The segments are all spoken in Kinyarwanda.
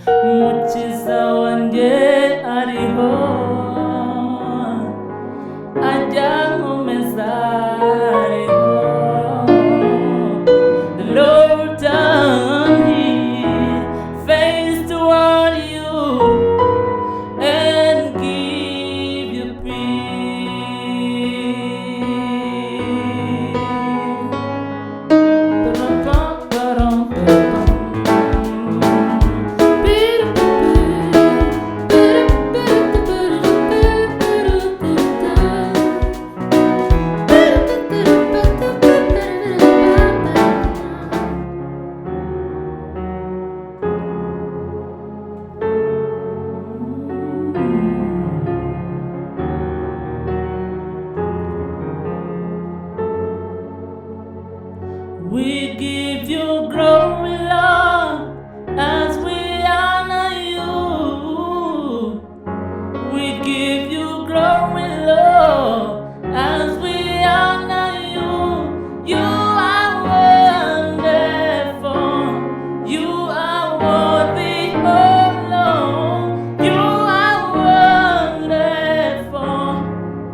mukiza wanjye ariho ajya nkomeza ariho. The Lord turn his face toward you and give you We give you glory, Lord, as we honor you. We give you glory, Lord, as we honor you. You are wonderful. You are worthy, oh Lord. You are wonderful.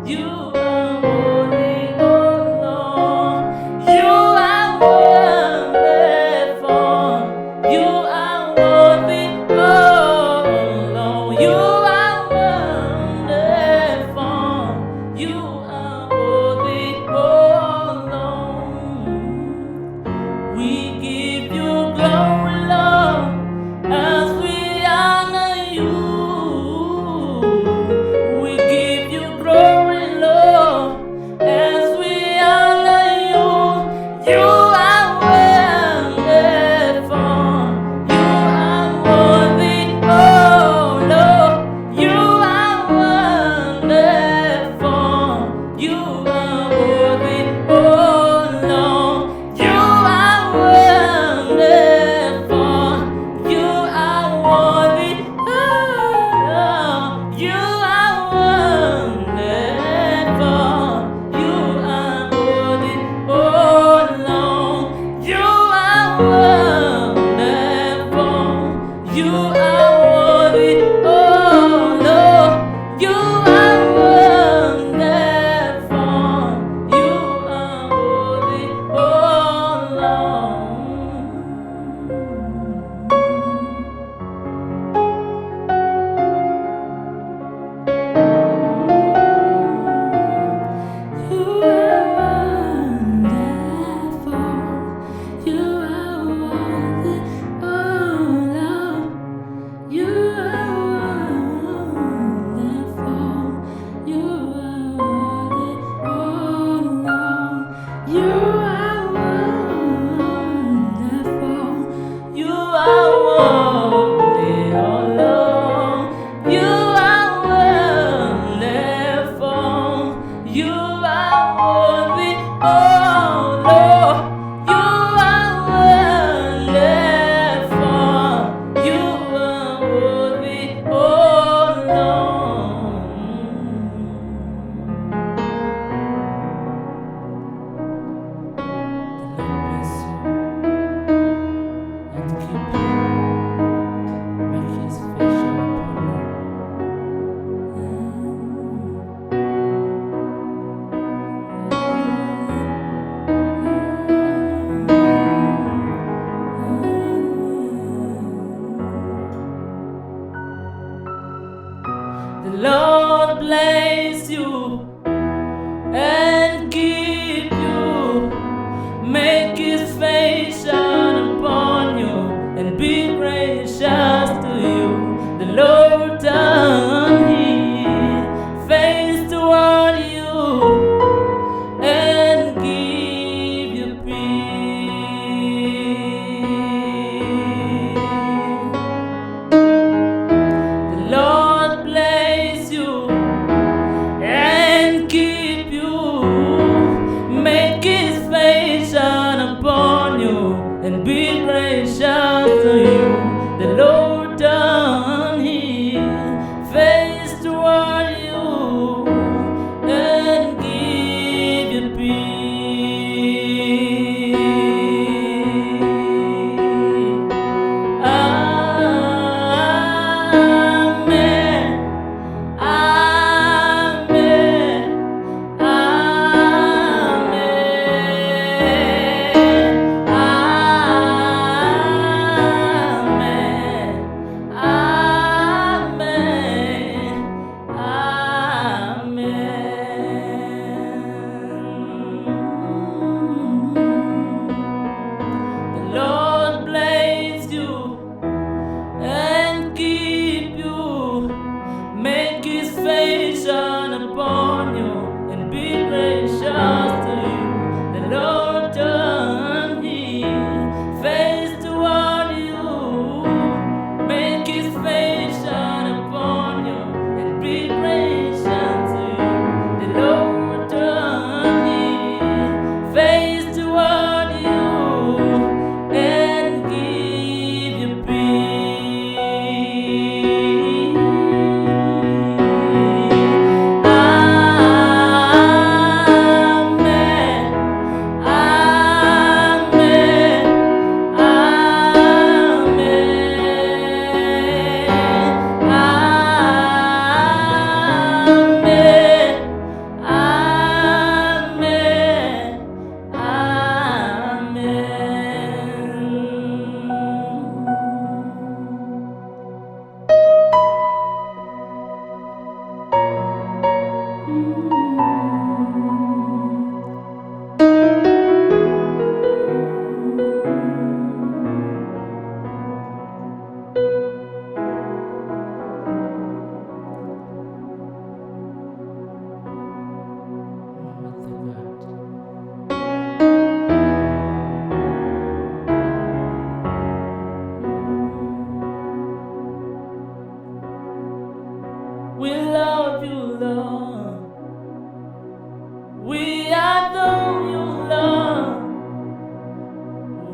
You are worthy, oh Lord. You are wonderful. You are worthy, oh Lord. You are wonderful. You are worthy, oh Lord. We give you glory, Lord, as we honor you. We give you glory, Lord, as we honor you. You are wonderful. You are worthy, oh Lord. You are wonderful. You are worthy, oh Lord. You are wonderful. You are worthy, oh Lord. You are wonderful. You are worthy, oh Lord. You are wonderful. You are worthy, oh Lord. You are wonderful. You are worthy, oh Lord. You are wonderful. You are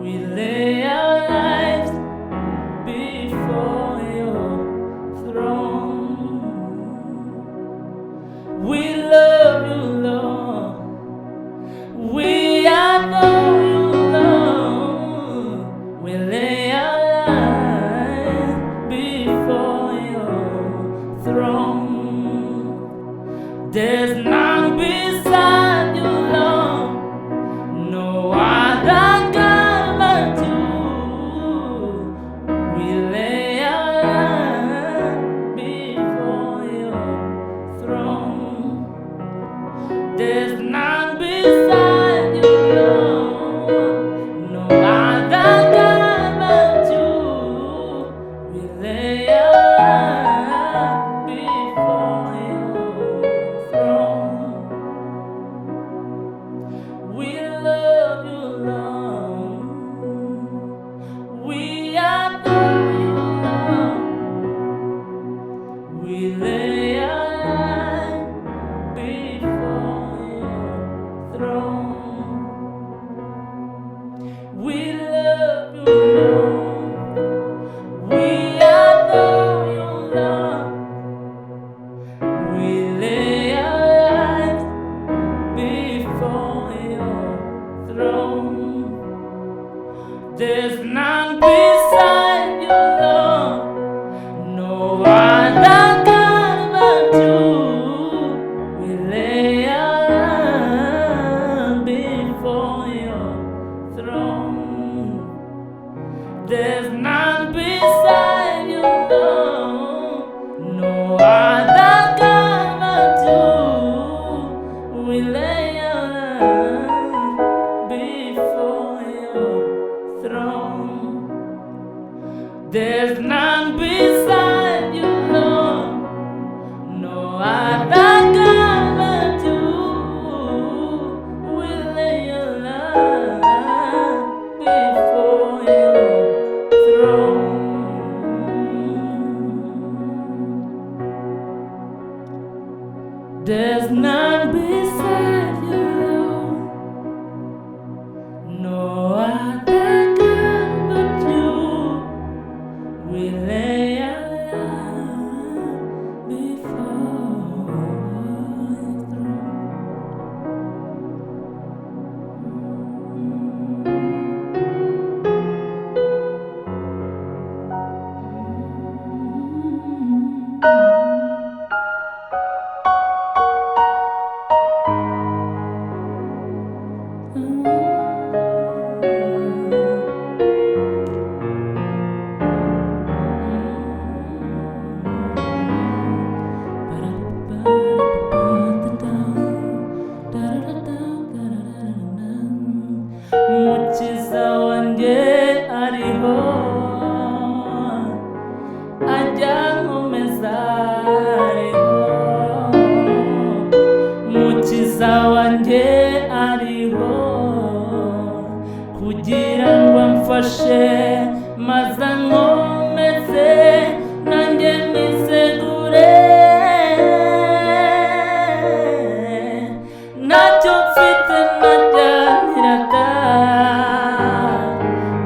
we lay our lives before your throne. We love you, Lord. We adore you, Lord. We lay our lives before your throne. There's none beside you, Lord. No other God but you. We lay our lives before your throne. There's none beside you, Lord. No other God but you. We lay our lives before your throne. We love you, Lord. We adore you, Lord. We lay our lives before your throne. We love you, Lord. We adore you, Lord. We lay our lives before your throne. There's none beside you, Lord. No other God but you. We lay our lives before your throne. There's none beside you, Lord. No other God but you. We lay our lives before your throne. There's none beside you, Lord. No other God but you. We lay our lives before your throne. There's none beside you, Lord. No other God but you. We lay our lives before your throne. Mukiza wanjye ariho ajya nkomeza ariho. Mukiza wanjye ariho kugira ngo amfashe maze ankomeze nanjye nisegure. Ntacyo mfite najyaniraga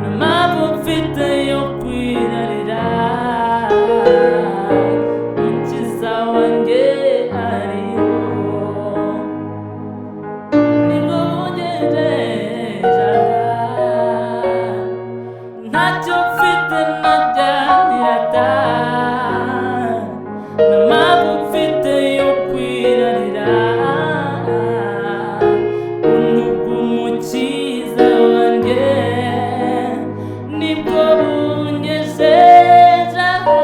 n'impamvu mfite yo kwirarira. Mukiza wanjye ariho nibwo bungejeje. Ntacyo mfite najyaniraga n'impamvu mfite yo kwirarira. Unubwo umukiza wanjye nibwo bungejeje aha.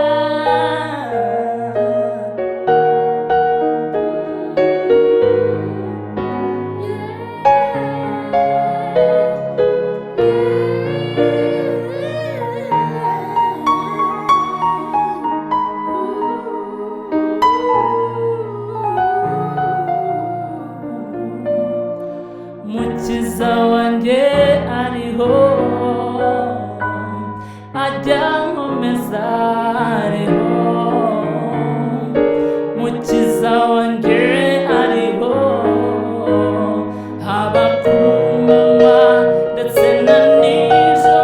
Mukiza wanjye ariho ajya nkomeza ariho. Mukiza wanjye ariho haba ku manywa ndetse na nijoro.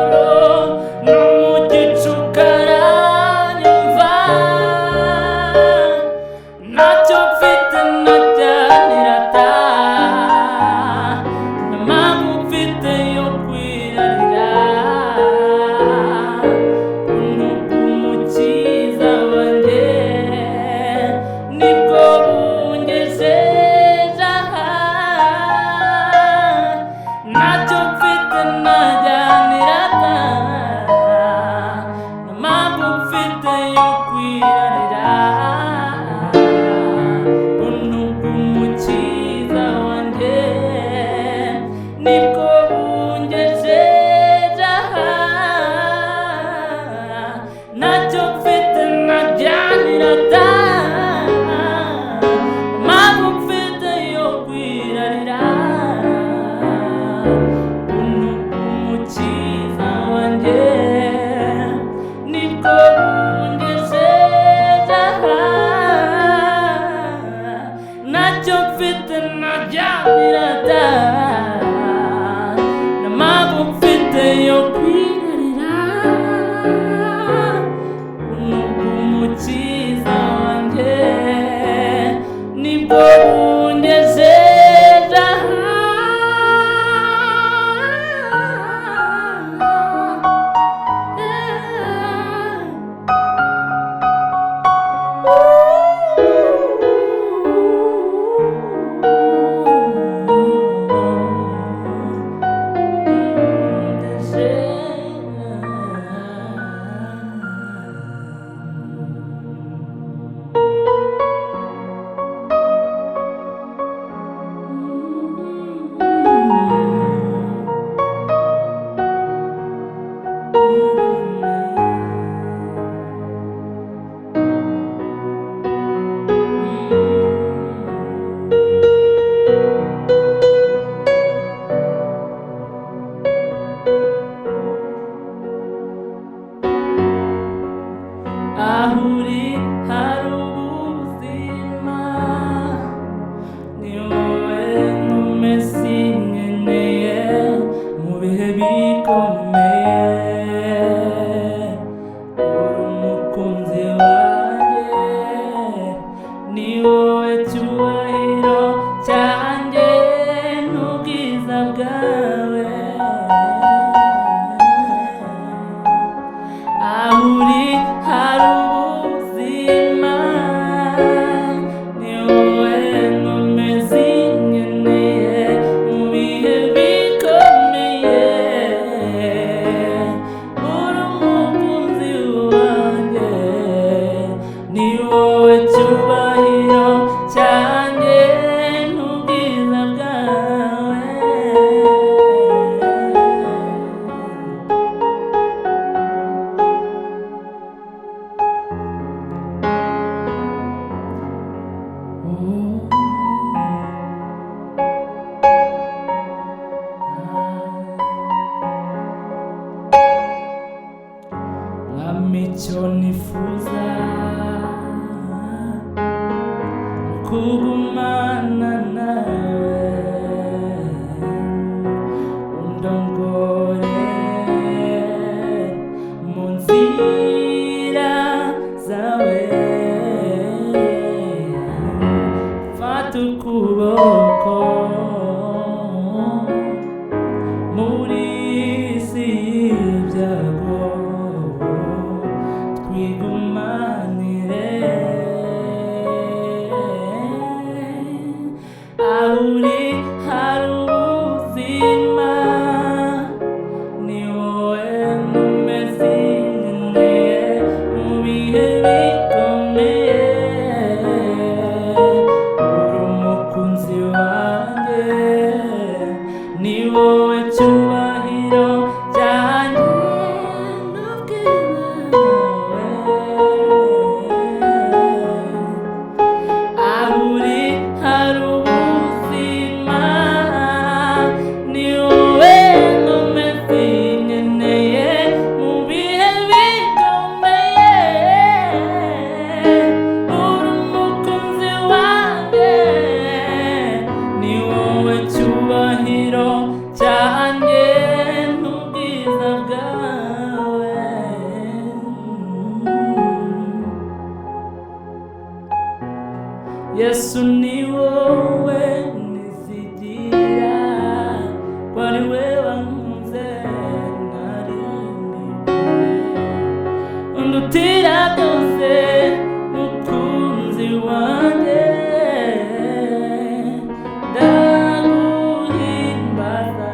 ahuri hari ubuzima ni wowe numesi nkeneye mu bihe bikomeye uri umukunzi wanjye ni wowe cyubahiro cyanjye n'ubwiza bwawe ahuri hari ubuzima ni wowe nkomezi nkeneye mu bihe bikomeye uri umukunzi wanjye ni wowe cyubahiro cyanjye n'ubwiza bwawe mwami icyo nifuza kugumana nawe undongore mu nzira zawe fata ukuboko muri isi y'ibyago twigumanire ahuri hari ubuzima ni wowe numesi nkeneye mu bihe bikomeye uri umukunzi wanjye ni wowe cyubahiro cyanjye n'ubwiza ahuri hari ubuzima ni wowe numesi nkeneye mu bihe bikomeye uri umukunzi wanjye ni wowe cyubahiro cyanjye n'ubwiza bwawe Yesu ni wowe nizigira ko ari we wankunze narindi undutira byose mukunzi wanjye ndaguhimbaza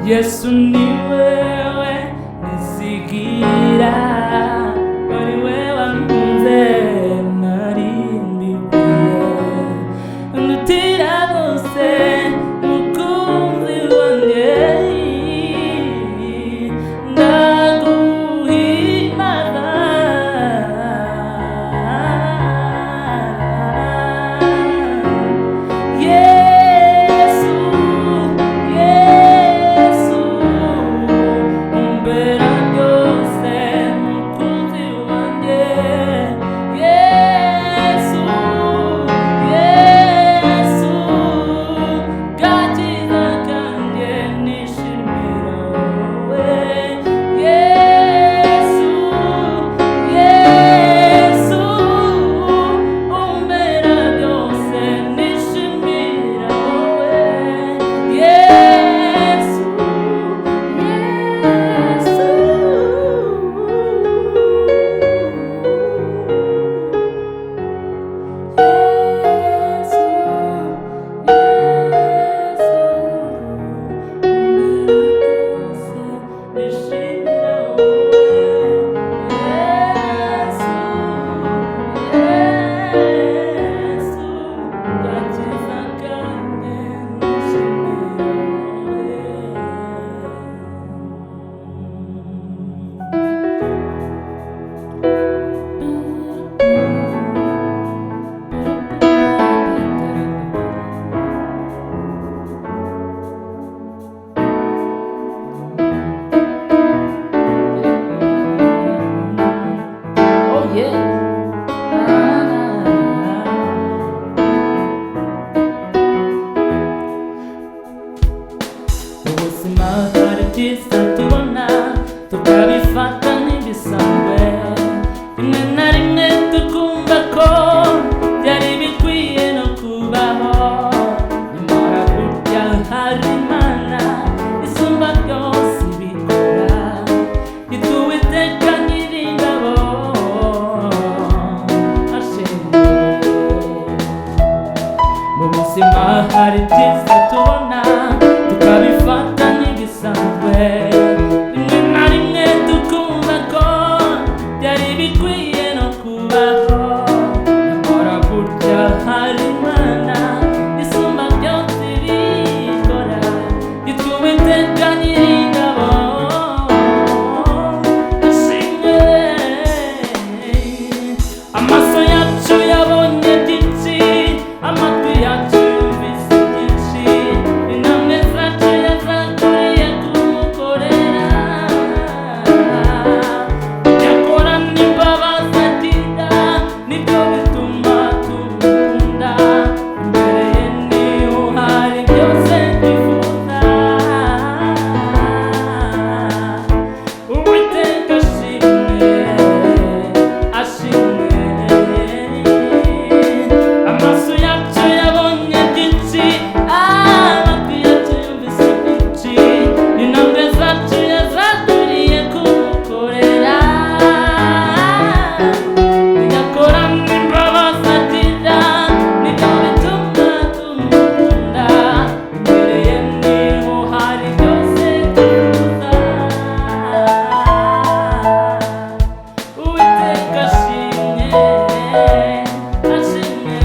Yesu ni wewe nizigira ko ari we wankunze narindi undutira byose mukunzi wanjye ndaguhimbaza Yesu Yesu umbera byose mukunzi buzima hari byiza tubona tukabifata nk'ibisanzwe, rimwe na rimwe tukumva ko byari bikwiye no kubaho, nyamara burya hari Imana isumba byose ibikora, yitwa Uwiteka Nyiringabo. Mu buzima hari byiza tubona tukabifata nk'ibisanzwe, rimwe na rimwe tukumva ko byari bikwiye no kubaho, nyamara burya hari Imana isumba byose ibikora, yitwa Uwiteka Nyiringabo. Ashimwe. Amaso yacu yabonye byinshi, amatwi yacu yumvise byinshi, intambwe zacu yazaguriye kumukorera, yakora n'imbabazi agira, nibyo bituma tumukunda, imbere ye niho hari byose twifuza. Uwiteka ashimwe, ashimwe. Amaso yacu yabonye byinshi, amatwi yacu yumvise byinshi, intambwe zacu yazaguriye kumukorera, yakora n'imbabazi agira, nibyo bituma tumukunda, imbere ye niho hari byose twifuza. Uwiteka ashimwe, ashimwe.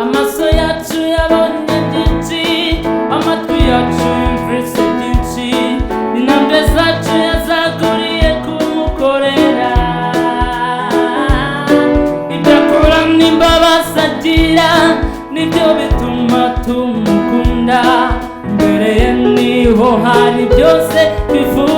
Amaso yacu yabonye byinshi, amatwi yacu yumvise byinshi, intambwe zacu yazaguriye kumukorera, ibyo akora n'imbabazi agira, nibyo bituma tumukunda, imbere ye niho hari byose twifuza.